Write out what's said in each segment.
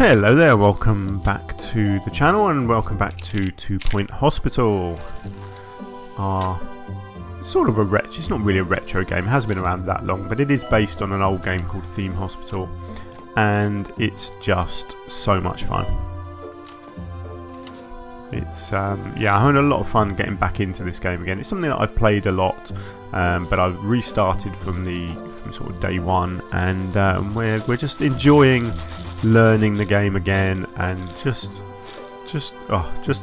Hello there, welcome back to the channel and welcome back to 2 Point Hospital. Sort of a retro, it's not really a retro game, it hasn't been around that long, but it is based on an old game called Theme Hospital and it's just so much fun. It's yeah, I'm having a lot of fun getting back into this game again. It's something that I've played a lot, but I've restarted from sort of day one, and we're just enjoying learning the game again and just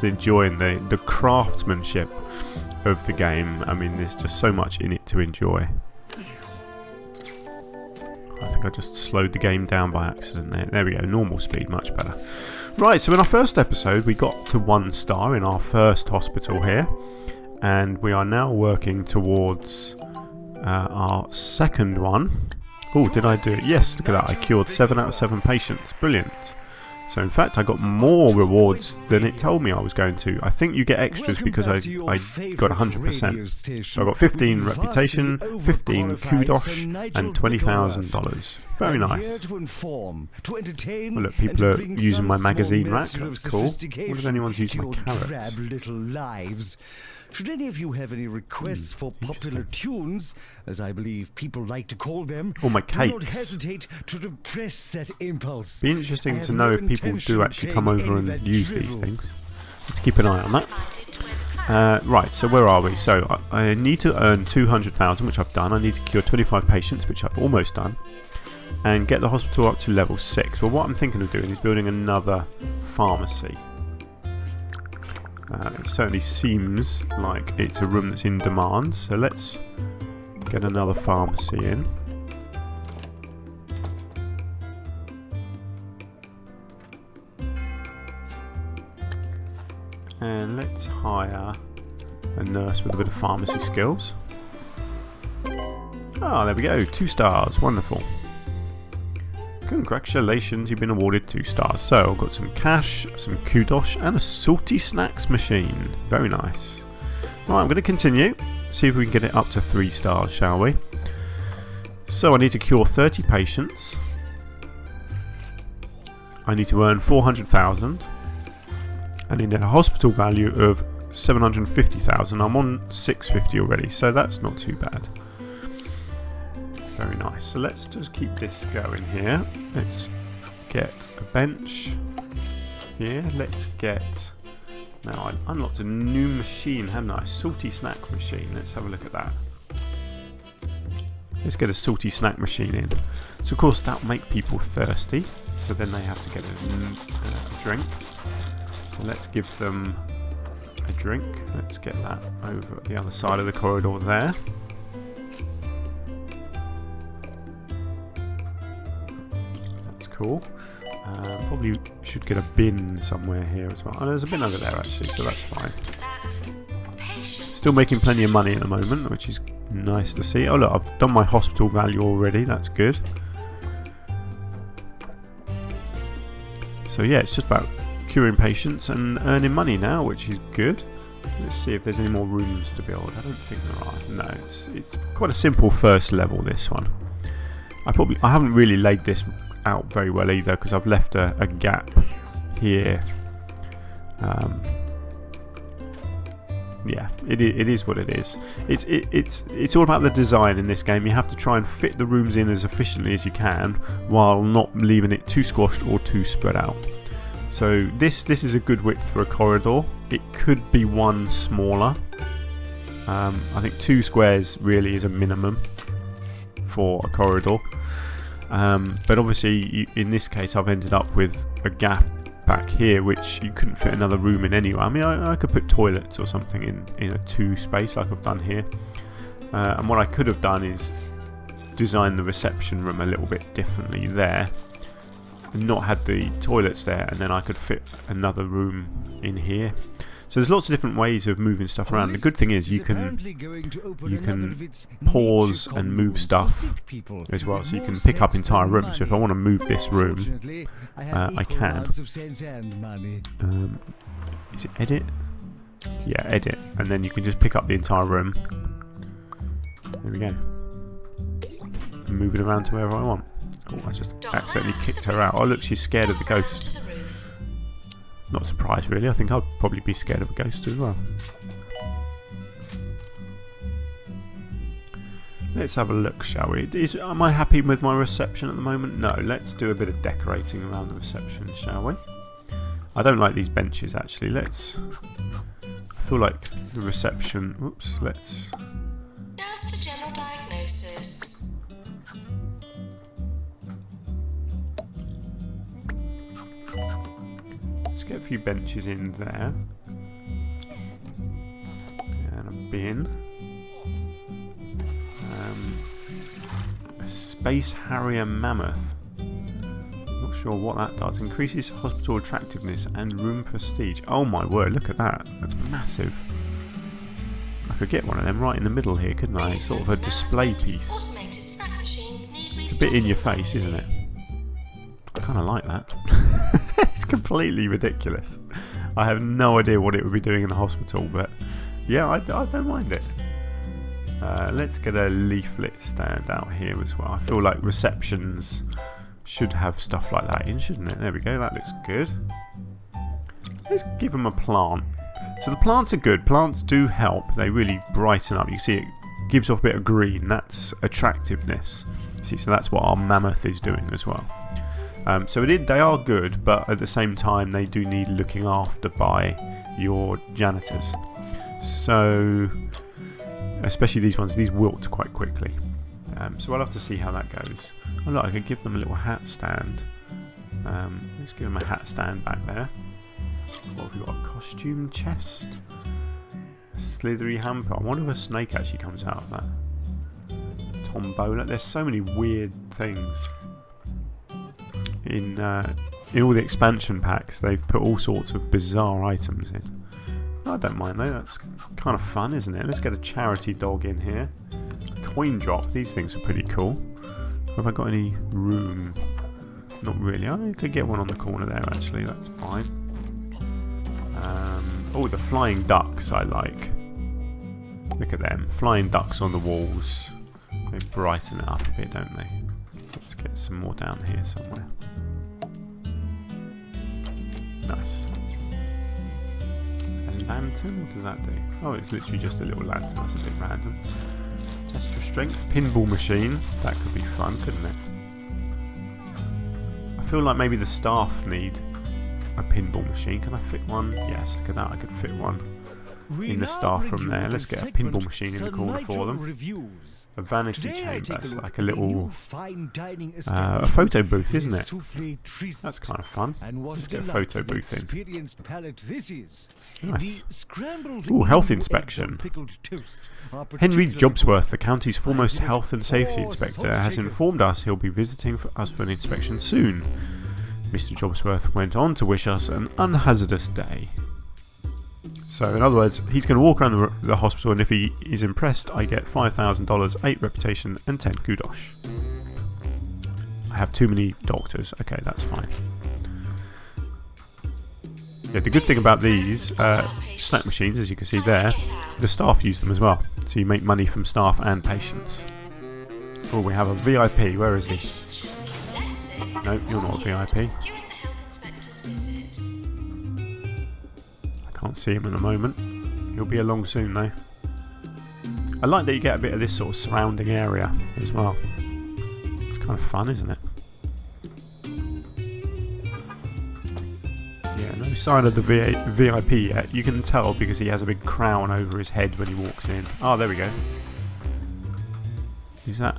enjoying the craftsmanship of the game. I mean, there's just so much in it to enjoy. I think I just slowed the game down by accident there. There we go, normal speed, much better. Right, so in our first episode we got to 1 star in our first hospital here, and we are now working towards our second one. Oh, did I do it? Yes, look at that, I cured 7 out of 7 patients, brilliant. So in fact I got more rewards than it told me I was going to. I think you get extras because I got 100%. So I got 15 reputation, 15 kudos and $20,000. Very nice. Well, look, people are using my magazine rack, that's cool. What if anyone's using my carrots? Should any of you have any requests for popular tunes, as I believe people like to call them, or my cakes. Do not hesitate to repress that impulse. Be interesting to know if people do actually come over and use these things. Let's keep an eye on that. Right, so where are we? So I need to earn 200,000, which I've done. I need to cure 25 patients, which I've almost done, and get the hospital up to level 6. Well, what I'm thinking of doing is building another pharmacy. It certainly seems like it's a room that's in demand, so let's get another pharmacy in. And let's hire a nurse with a bit of pharmacy skills. Ah, there we go, 2 stars, wonderful. Congratulations, you've been awarded 2 stars. So I've got some cash, some kudos and a salty snacks machine. Very nice. Right, I'm going to continue. See if we can get it up to 3 stars, shall we? So I need to cure 30 patients. I need to earn 400,000. I need a hospital value of 750,000. I'm on 650 already, so that's not too bad. Very nice. So let's just keep this going here. Let's get a bench here. Let's get... Now I unlocked a new machine, haven't I? Salty snack machine. Let's have a look at that. Let's get a salty snack machine in. So of course that'll make people thirsty. So then they have to get a drink. So let's give them a drink. Let's get that over at the other side of the corridor there. Cool. Probably should get a bin somewhere here as well. Oh, there's a bin over there actually, so that's fine. Still making plenty of money at the moment, which is nice to see. Oh look, I've done my hospital value already, that's good. So yeah, it's just about curing patients and earning money now, which is good. Let's see if there's any more rooms to build. I don't think there are. No, it's quite a simple first level, this one. I haven't really laid this out very well either, because I've left a gap here. Yeah, it is what it is. It's all about the design in this game. You have to try and fit the rooms in as efficiently as you can while not leaving it too squashed or too spread out. So this is a good width for a corridor. It could be one smaller. I think 2 squares really is a minimum for a corridor. But obviously in this case I've ended up with a gap back here which you couldn't fit another room in anyway. I mean I could put toilets or something in a 2 space like I've done here, and what I could have done is design the reception room a little bit differently there and not had the toilets there, and then I could fit another room in here. So there's lots of different ways of moving stuff around. The good thing is you can pause and move stuff as well, so you can pick up entire rooms. So if I want to move this room, I can. Is it edit? Yeah, edit. And then you can just pick up the entire room. There we go. And move it around to wherever I want. Oh, I just accidentally kicked her out. Oh look, she's scared of the ghost. Not surprised really, I think I'd probably be scared of a ghost as well. Let's have a look, shall we? Am I happy with my reception at the moment? No, let's do a bit of decorating around the reception, shall we? I don't like these benches actually. I feel like the reception... Oops, let's... Nurse to general diagnosis. Let's get a few benches in there. And a bin. A Space Harrier Mammoth. Not sure what that does. Increases hospital attractiveness and room prestige. Oh my word, look at that. That's massive. I could get one of them right in the middle here, couldn't I? It's sort of a display piece. It's a bit in your face, isn't it? I kind of like that. It's completely ridiculous. I have no idea what it would be doing in the hospital, but yeah, I don't mind it. Let's get a leaflet stand out here as well. I feel like receptions should have stuff like that in, shouldn't it? There we go, that looks good. Let's give them a plant. So the plants are good. Plants do help. They really brighten up. You can see it gives off a bit of green. That's attractiveness. See, so that's what our mammoth is doing as well. So they are good, but at the same time they do need looking after by your janitors. So, especially these ones, these wilt quite quickly. So we'll have to see how that goes. Oh look, I could give them a little hat stand. Let's give them a hat stand back there. What have we got? A costume chest? A slithery hamper. I wonder if a snake actually comes out of that. Tombola. There's so many weird things. In all the expansion packs, they've put all sorts of bizarre items in. I don't mind though, that's kind of fun, isn't it? Let's get a charity dog in here. Coin drop, these things are pretty cool. Have I got any room? Not really. I could get one on the corner there actually, that's fine. Oh, the flying ducks I like. Look at them, flying ducks on the walls. They brighten it up a bit, don't they? Let's get some more down here somewhere. Nice. A lantern? What does that do? Oh, it's literally just a little lantern. That's a bit random. Test your strength. Pinball machine. That could be fun, couldn't it? I feel like maybe the staff need a pinball machine. Can I fit one? Yes, look at that. I could fit one in the staff room there. Let's get a pinball machine in the corner for them. A vanity chamber. It's like a little a photo booth, isn't it? That's kind of fun. Let's get a photo booth in. Nice. Ooh, health inspection. Henry Jobsworth, the county's foremost health and safety inspector, has informed us he'll be visiting us for an inspection soon. Mr. Jobsworth went on to wish us an unhazardous day. So, in other words, he's going to walk around the hospital, and if he is impressed, I get $5,000, 8 reputation, and 10 kudos. I have too many doctors. Okay, that's fine. Yeah, the good thing about these snack machines, as you can see there, the staff use them as well. So you make money from staff and patients. Oh, we have a VIP. Where is he? No, you're not a VIP. Can't see him in a moment. He'll be along soon though. I like that you get a bit of this sort of surrounding area as well. It's kind of fun, isn't it? Yeah, no sign of the VIP yet. You can tell because he has a big crown over his head when he walks in. Oh, there we go. Who's that?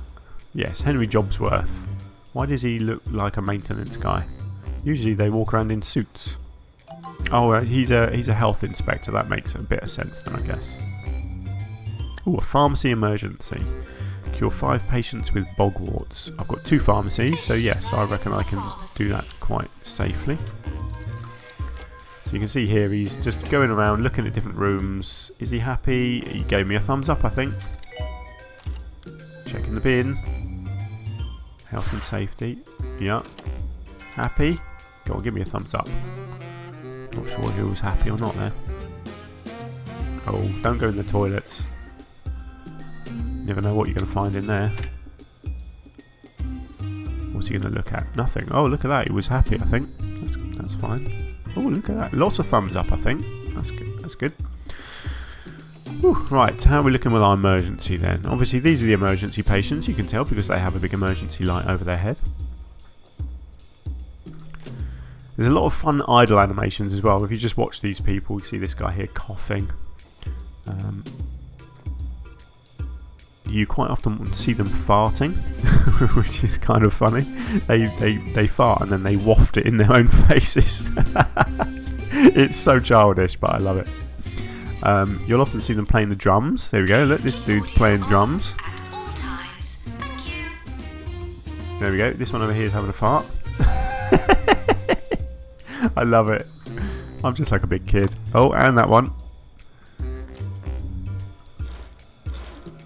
Yes, Henry Jobsworth. Why does he look like a maintenance guy? Usually they walk around in suits. Oh, he's a health inspector. That makes a bit of sense then, I guess. Oh, a pharmacy emergency. Cure 5 patients with bogwarts. I've got 2 pharmacies, so yes, I reckon I can do that quite safely. So you can see here he's just going around looking at different rooms. Is he happy? He gave me a thumbs up, I think. Checking the bin. Health and safety. Yeah. Happy? Go on, give me a thumbs up. Not sure who was happy or not there. Oh, don't go in the toilets. You never know what you're going to find in there. What's he going to look at? Nothing. Oh, look at that. He was happy, I think. That's fine. Oh, look at that. Lots of thumbs up, I think. That's good. That's good. Whew, right, how are we looking with our emergency then? Obviously, these are the emergency patients, you can tell, because they have a big emergency light over their head. There's a lot of fun idle animations as well. If you just watch these people, you see this guy here coughing. You quite often see them farting, which is kind of funny. They fart and then they waft it in their own faces. It's so childish, but I love it. You'll often see them playing the drums. There we go. Look, this dude's playing drums. There we go. This one over here is having a fart. I love it. I'm just like a big kid. Oh, and that one.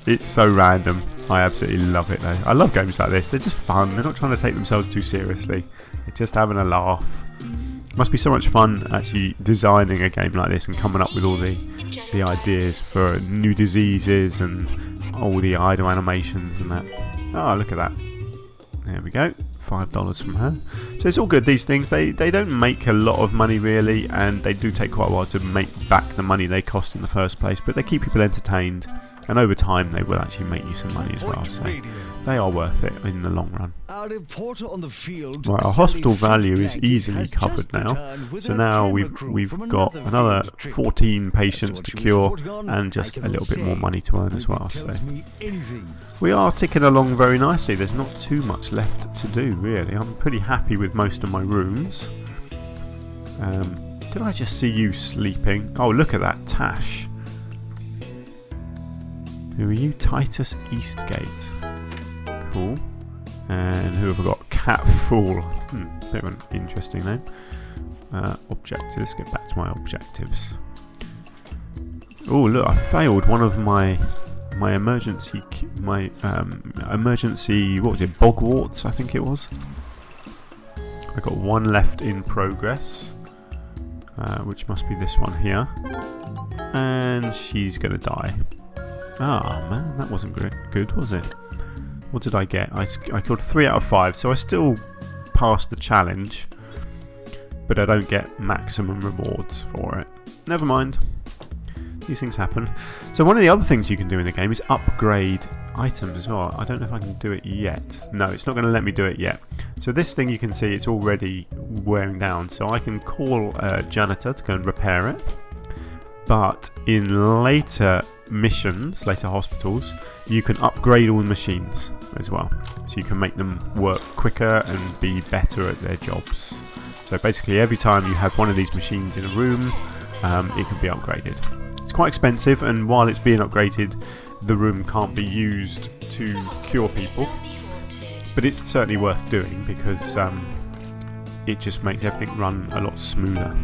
It's so random. I absolutely love it though. I love games like this. They're just fun. They're not trying to take themselves too seriously. They're just having a laugh. It must be so much fun actually designing a game like this and coming up with all the ideas for new diseases and all the idle animations and that. Oh, look at that. There we go. $5 from her. So it's all good, these things. They don't make a lot of money really, and they do take quite a while to make back the money they cost in the first place, but they keep people entertained, and over time they will actually make you some money as well, so they are worth it in the long run. Our reporter on the field, right, our hospital value is easily covered now, so now we've got another 14 patients to cure and just a little bit more money to earn as well, so we are ticking along very nicely. There's not too much left to do really. I'm pretty happy with most of my rooms. Did I just see you sleeping? Oh, look at that, Tash. Who are you? Titus Eastgate. Cool. And who have I got? Cat Fool. Bit of an interesting name. Objectives. Let's get back to my objectives. Oh, look! I failed one of my emergency. Emergency. What was it? Bogwarts, I think it was. I got one left in progress, which must be this one here. And she's gonna die. Ah, man, that wasn't good, was it? What did I get? I killed 3 out of 5, so I still passed the challenge, but I don't get maximum rewards for it. Never mind. These things happen. So one of the other things you can do in the game is upgrade items as well. I don't know if I can do it yet. No, it's not going to let me do it yet. So this thing, you can see it's already wearing down, so I can call a janitor to go and repair it. But in later missions, later hospitals, you can upgrade all the machines as well, so you can make them work quicker and be better at their jobs. So basically every time you have one of these machines in a room, it can be upgraded. It's quite expensive, and while it's being upgraded, the room can't be used to cure people, but it's certainly worth doing because it just makes everything run a lot smoother.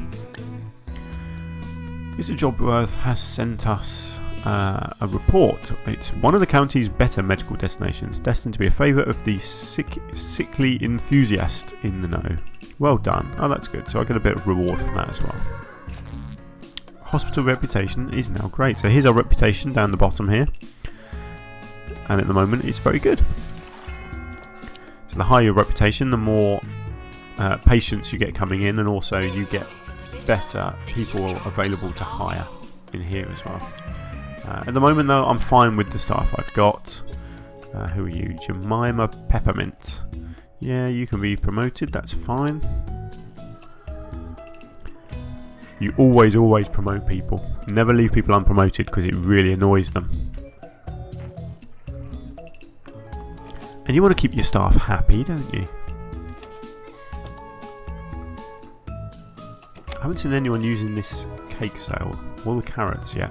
Mr. Jobworth has sent us a report. It's one of the county's better medical destinations, destined to be a favourite of the sickly enthusiast in the know. Well done. Oh, that's good. So I get a bit of reward from that as well. Hospital reputation is now great. So here's our reputation down the bottom here. And at the moment it's very good. So the higher your reputation, the more patients you get coming in, and also you get better people available to hire in here as well. At the moment though, I'm fine with the staff I've got. Who are you? Jemima Peppermint. Yeah, you can be promoted, that's fine. You always promote people. Never leave people unpromoted because it really annoys them. And you want to keep your staff happy, don't you? I haven't seen anyone using this cake sale or the carrots yet.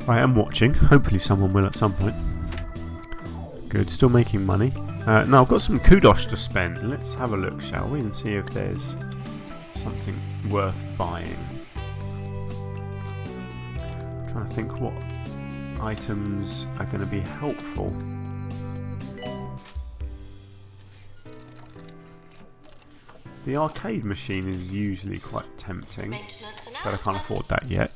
I am watching. Hopefully someone will at some point. Good, still making money. Now I've got some kudos to spend. Let's have a look, shall we, and see if there's something worth buying. I'm trying to think what items are going to be helpful. The arcade machine is usually quite tempting, but I can't afford that yet.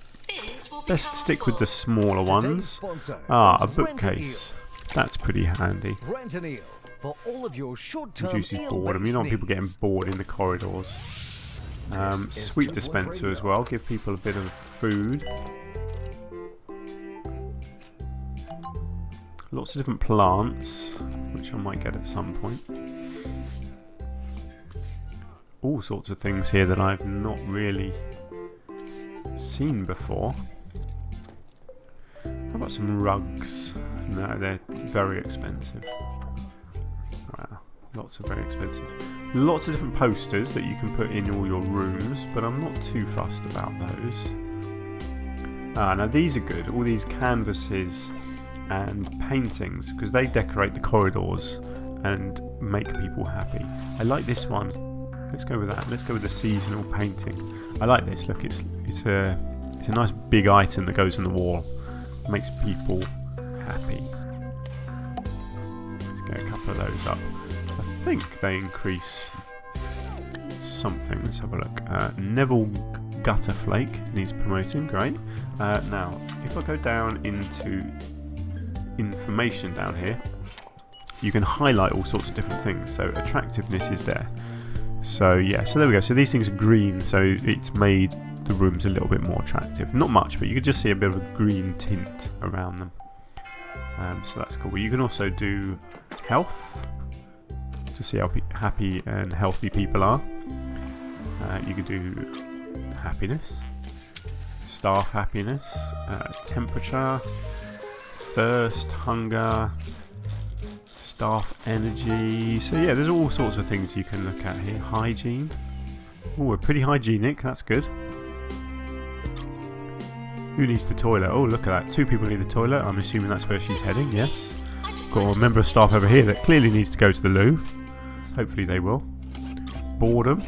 will be Let's stick with the smaller Today's ones. sponsor Ah, a is Rent an bookcase. That's pretty handy. Eel. Rent an Eel for all of your short-term Reduces eel-based boredom. You don't want people getting needs. bored in the corridors. This is Sweet Pinball dispenser as Radio. well. Give people a bit of food. Lots of different plants, which I might get at some point. All sorts of things here that I've not really seen before. How about some rugs? No, they're very expensive. Wow, lots of very expensive. Lots of different posters that you can put in all your rooms, but I'm not too fussed about those. Now these are good. All these canvases and paintings, because they decorate the corridors and make people happy. I like this one. Let's go with that. Let's go with the seasonal painting. I like this. Look, it's a nice big item that goes on the wall. It makes people happy. Let's get a couple of those up. I think they increase something. Let's have a look. Neville Gutterflake needs promoting. Great. Now, if I go down into information down here, you can highlight all sorts of different things. So attractiveness is there. So yeah, so there we go. So these things are green, so it's made the rooms a little bit more attractive. Not much, but you can just see a bit of a green tint around them. So that's cool. You can also do health to see how happy and healthy people are. You can do happiness, staff happiness, temperature, thirst, hunger, staff energy. So yeah, there's all sorts of things you can look at here. Hygiene. Oh, we're pretty hygienic. That's good. Who needs the toilet? Oh, look at that. 2 people need the toilet. I'm assuming that's where she's heading. Yes. Got a member of staff over here that clearly needs to go to the loo. Hopefully they will. Boredom.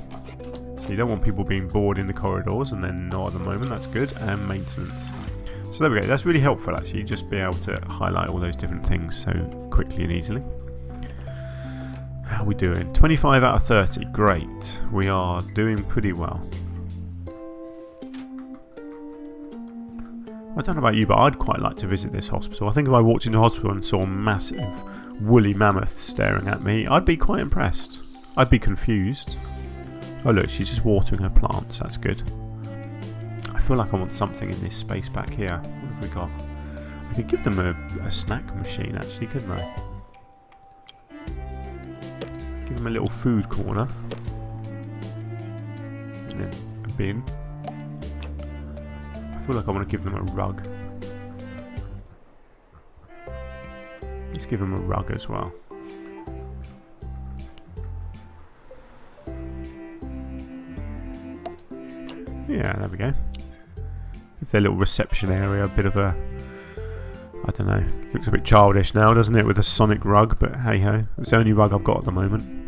So you don't want people being bored in the corridors, and then not at the moment. That's good. And maintenance. So there we go. That's really helpful actually. Just be able to highlight all those different things so quickly and easily. How are we doing? 25 out of 30. Great. We are doing pretty well. I don't know about you, but I'd quite like to visit this hospital. I think if I walked into a hospital and saw massive woolly mammoths staring at me, I'd be quite impressed. I'd be confused. Oh look, she's just watering her plants. That's good. I feel like I want something in this space back here. What have we got? I could give them a snack machine actually, couldn't I? Give them a little food corner. And then a bin. I feel like I want to give them a rug. Let's give them a rug as well. Yeah, there we go. Give their little reception area a bit of a... I don't know. Looks a bit childish now, doesn't it? With a Sonic rug, but hey ho. It's the only rug I've got at the moment.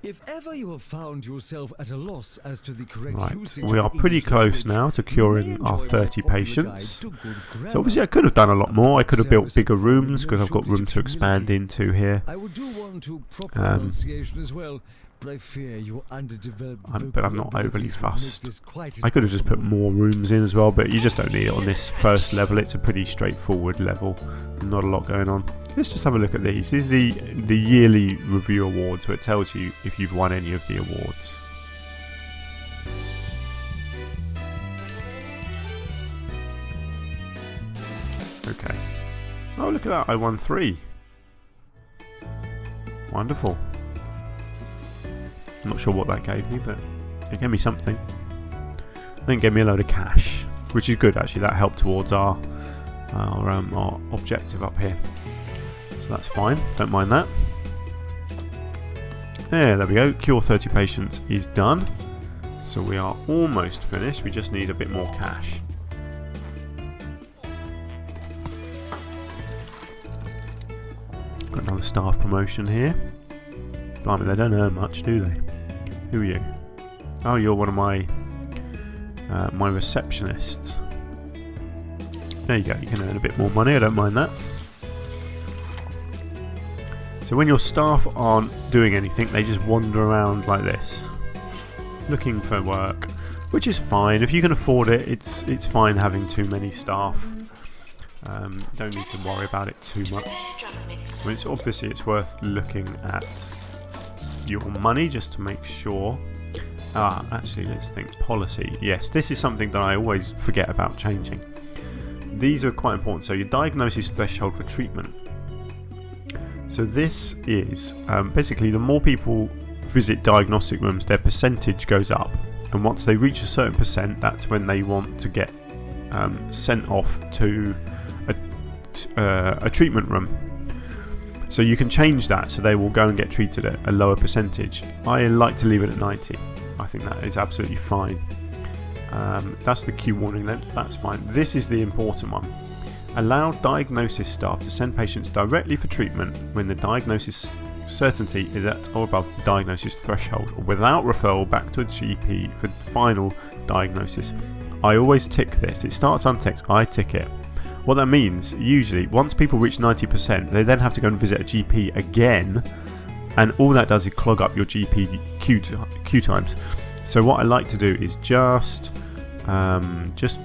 If ever you have found yourself at a loss as to the correct Right, usage we of are the pretty English close language, now to you curing may our enjoy 30 my popular patients. guide to good So grammar. obviously I could have done a lot more. I could have built bigger Service rooms of because I've got room to expand into here. I would do one to proper pronunciation as well, but I fear your underdeveloped But I'm not vocal overly abilities would make fussed. this quite I could have just put impossible. more rooms in as well, but you just don't need it on this first level. It's a pretty straightforward level. Not a lot going on. Let's just have a look at these. These are the yearly review awards, where it tells you if you've won any of the awards. Okay. Oh, look at that. I won 3. Wonderful. I'm not sure what that gave me, but it gave me something. I think it gave me a load of cash, which is good actually. That helped towards our objective up here. So that's fine. Don't mind that. There we go. Cure 30 patients is done. So we are almost finished. We just need a bit more cash. Got another staff promotion here. Blimey, they don't earn much, do they? Who are you? Oh, you're one of my my receptionists. There you go. You can earn a bit more money. I don't mind that. So when your staff aren't doing anything, they just wander around like this. looking for work, which is fine. If you can afford it, it's fine having too many staff. Don't need to worry about it too much. I mean, obviously it's worth looking at your money just to make sure. Actually, let's think. Policy. Yes, this is something that I always forget about changing. These are quite important. So your diagnosis threshold for treatment. So this is basically the more people visit diagnostic rooms, their percentage goes up, and once they reach a certain percent, that's when they want to get sent off to a treatment room. So you can change that, so they will go and get treated at a lower percentage. I like to leave it at 90. I think that is absolutely fine. That's the Q warning length. That's fine. This is the important one. Allow diagnosis staff to send patients directly for treatment when the diagnosis certainty is at or above the diagnosis threshold, or without referral back to a GP for final diagnosis. I always tick this. It starts unticked. I tick it. What that means, usually, once people reach 90%, they then have to go and visit a GP again, and all that does is clog up your GP queue times. So what I like to do is just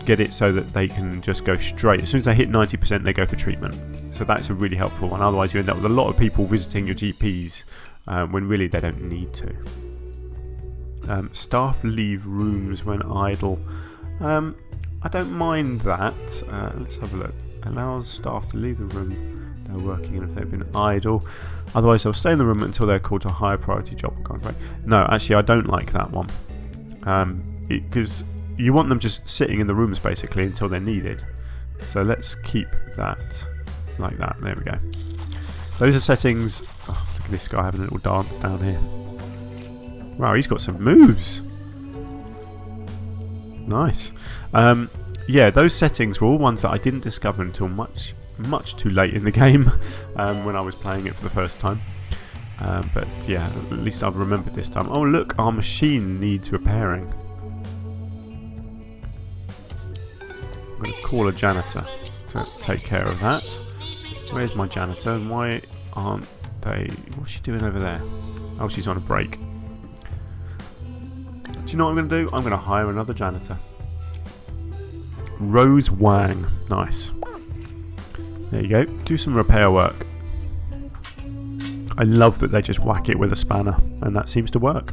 get it so that they can just go straight. As soon as they hit 90%, they go for treatment. So that's a really helpful one. Otherwise, you end up with a lot of people visiting your GPs when really they don't need to. Staff leave rooms when idle. I don't mind that. Let's have a look. Allows staff to leave the room they're working in if they've been idle. Otherwise, they'll stay in the room until they're called to a higher priority job or contract. No, actually, I don't like that one. Because you want them just sitting in the rooms basically until they're needed. So let's keep that like that. There we go. Those are settings. Oh, look at this guy having a little dance down here. Wow, he's got some moves. Nice. Yeah, those settings were all ones that I didn't discover until much too late in the game when I was playing it for the first time. But yeah, at least I've remembered this time. Oh look, our machine needs repairing. I'm going to call a janitor to take care of that. Where's my janitor and why aren't they... What's she doing over there? Oh, she's on a break. Do you know what I'm going to do? I'm going to hire another janitor. Rose Wang. Nice. There you go. Do some repair work. I love that they just whack it with a spanner, and that seems to work.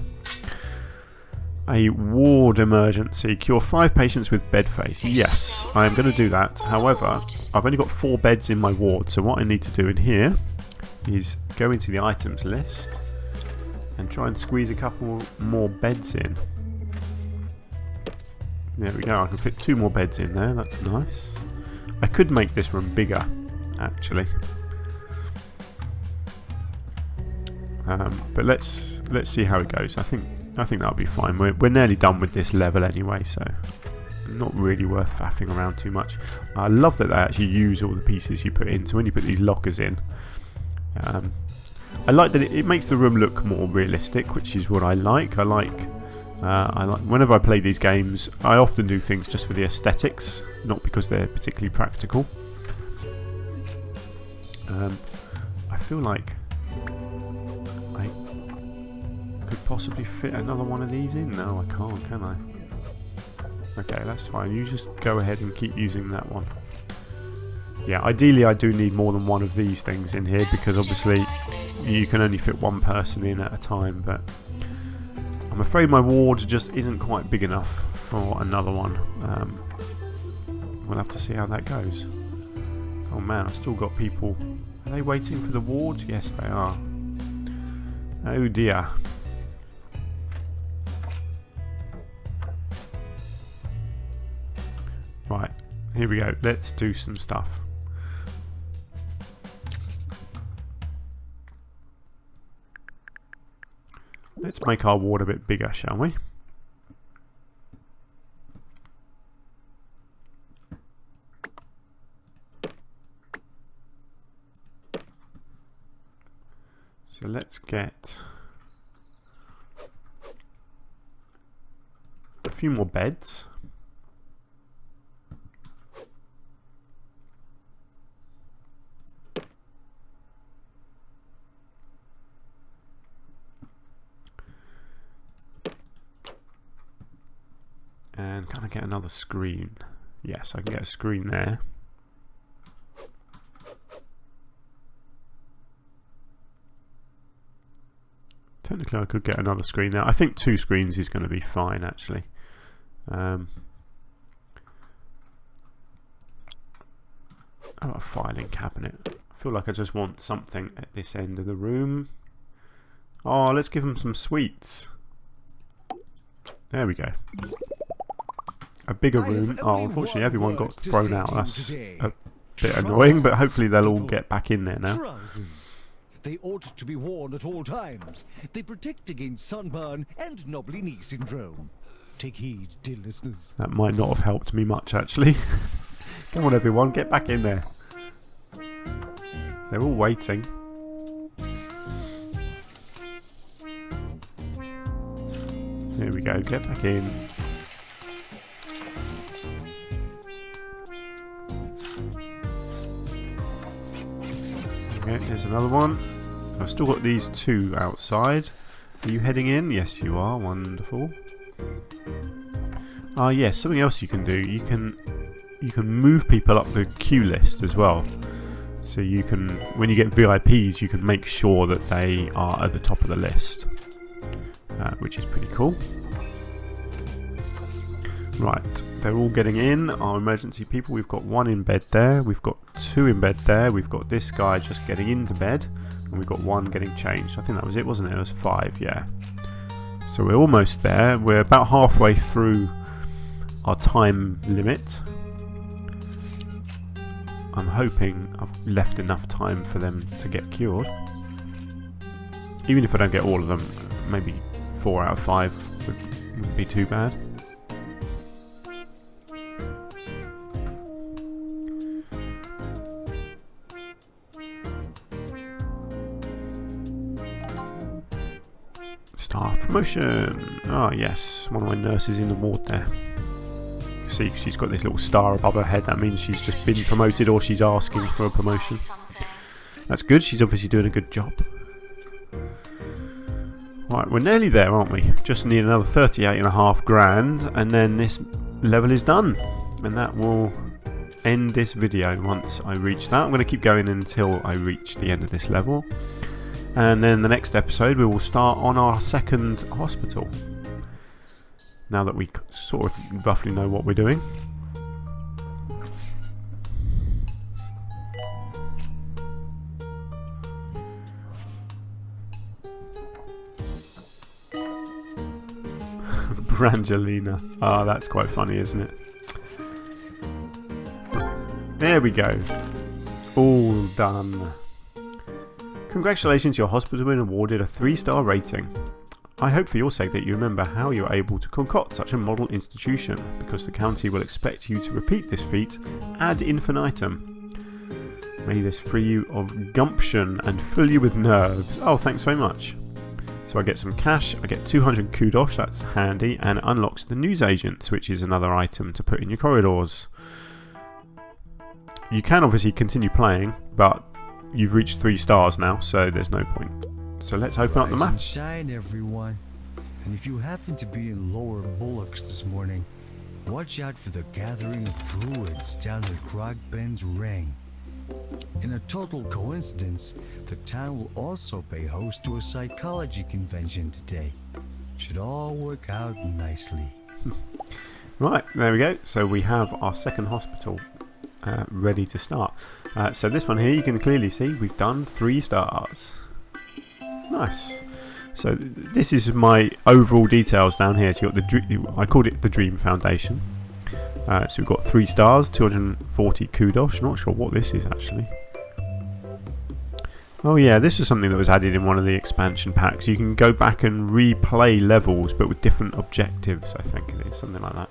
A ward emergency. Cure 5 patients with bed face. Yes, I am going to do that. However, I've only got 4 beds in my ward, so what I need to do in here is go into the items list and try and squeeze a couple more beds in. There we go, I can fit 2 more beds in there, that's nice. I could make this room bigger, actually. But let's see how it goes. I think that'll be fine. We're nearly done with this level anyway, so not really worth faffing around too much. I love that they actually use all the pieces you put in. So when you put these lockers in, I like that it makes the room look more realistic, which is what I like. I like whenever I play these games, I often do things just for the aesthetics, not because they're particularly practical. I feel like I could possibly fit another one of these in. No, I can't, can I? Okay, that's fine. You just go ahead and keep using that one. Yeah, ideally I do need more than one of these things in here because obviously you can only fit one person in at a time, but I'm afraid my ward just isn't quite big enough for another one. We'll have to see how that goes. Oh man, I've still got people. Are they waiting for the ward? Yes, they are. Oh dear. Right, here we go. Let's do some stuff. Let's make our ward a bit bigger, shall we? So let's get a few more beds. Can I get another screen? Yes, I can get a screen there. Technically I could get another screen there. I think 2 screens is going to be fine actually. Oh, a filing cabinet. I feel like I just want something at this end of the room. Oh, let's give them some sweets. There we go. A bigger room. Oh, unfortunately everyone got thrown out. That's a bit annoying, but hopefully they'll all get back in there now. Trousers. They ought to be worn at all times. They protect against sunburn and knobbly knee syndrome. Take heed, dear listeners. That might not have helped me much actually. Come on everyone, get back in there. They're all waiting. There we go, get back in. Okay, there's another one. I've still got these 2 outside. Are you heading in? Yes you are, wonderful. Ah yes, something else you can do. You can move people up the queue list as well. So you can, when you get VIPs, you can make sure that they are at the top of the list. Which is pretty cool. Right, they're all getting in, our emergency people. We've got 1 in bed there, we've got 2 in bed there, we've got this guy just getting into bed, and we've got 1 getting changed. I think that was it, wasn't it? It was 5, yeah. So we're almost there, we're about halfway through our time limit. I'm hoping I've left enough time for them to get cured. Even if I don't get all of them, maybe 4 out of 5 wouldn't be too bad. Staff promotion. Ah yes, one of my nurses in the ward there. See, she's got this little star above her head. That means she's just been promoted or she's asking for a promotion. That's good, she's obviously doing a good job. Right, we're nearly there, aren't we? Just need another 38.5 grand and then this level is done. And that will end this video once I reach that. I'm going to keep going until I reach the end of this level. And then the next episode we will start on our second hospital. Now that we sort of roughly know what we're doing. Brangelina. Ah, that's quite funny, isn't it? There we go. All done. Congratulations, your hospital has been awarded a 3-star rating. I hope for your sake that you remember how you were able to concoct such a model institution, because the county will expect you to repeat this feat ad infinitum. May this free you of gumption and fill you with nerves. Oh, thanks very much. So I get some cash, I get 200 kudos, that's handy, and it unlocks the newsagent, which is another item to put in your corridors. You can obviously continue playing, but you've reached 3 stars now, so there's no point. So let's open up the map. Rise and shine, everyone. And if you happen to be in Lower Bullocks this morning, watch out for the gathering of druids down at Grogben's Ring. In a total coincidence, the town will also pay host to a psychology convention today. Should all work out nicely. Right, there we go. So we have our second hospital ready to start. So this one here, you can clearly see we've done 3 stars. Nice. So this is my overall details down here. So you got the I called it the Dream Foundation. So we've got 3 stars, 240 kudos. Not sure what this is actually. Oh yeah, this is something that was added in one of the expansion packs. You can go back and replay levels, but with different objectives. I think it is something like that.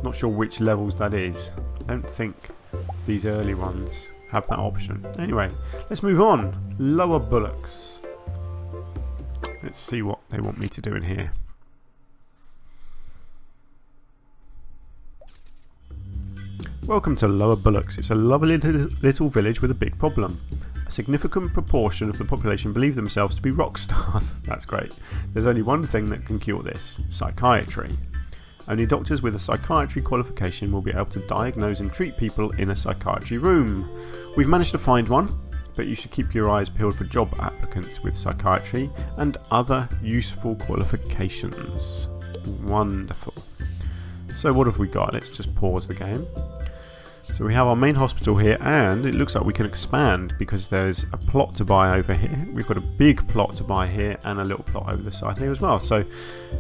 Not sure which levels that is. I don't think these early ones have that option. Anyway, let's move on. Lower Bullocks. Let's see what they want me to do in here. Welcome to Lower Bullocks. It's a lovely little village with a big problem. A significant proportion of the population believe themselves to be rock stars. That's great. There's only one thing that can cure this: psychiatry. Only doctors with a psychiatry qualification will be able to diagnose and treat people in a psychiatry room. We've managed to find one, but you should keep your eyes peeled for job applicants with psychiatry and other useful qualifications. Wonderful. So what have we got? Let's just pause the game. So we have our main hospital here, and it looks like we can expand because there's a plot to buy over here. We've got a big plot to buy here and a little plot over the side here as well. So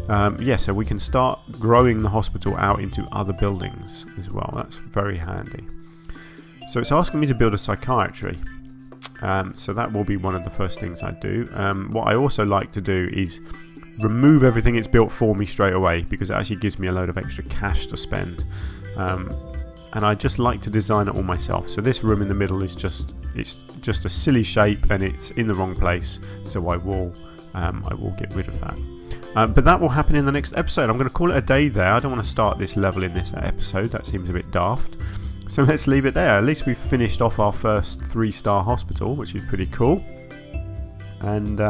so we can start growing the hospital out into other buildings as well. That's very handy. So it's asking me to build a psychiatry. So that will be one of the first things I do. What I also like to do is remove everything it's built for me straight away, because it actually gives me a load of extra cash to spend. And I just like to design it all myself. So this room in the middle is just a silly shape and it's in the wrong place. So I will get rid of that. But that will happen in the next episode. I'm going to call it a day there. I don't want to start this level in this episode. That seems a bit daft. So let's leave it there. At least we've finished off our first 3-star hospital, which is pretty cool. And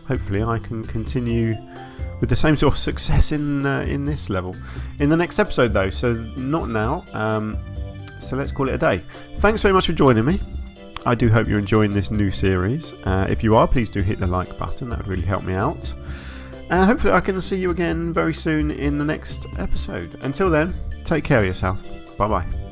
hopefully I can continue with the same sort of success in this level in the next episode, though. So not now. So let's call it a day. Thanks very much for joining me. I do hope you're enjoying this new series. If you are, please do hit the like button. That would really help me out. And hopefully I can see you again very soon in the next episode. Until then, take care of yourself. Bye bye.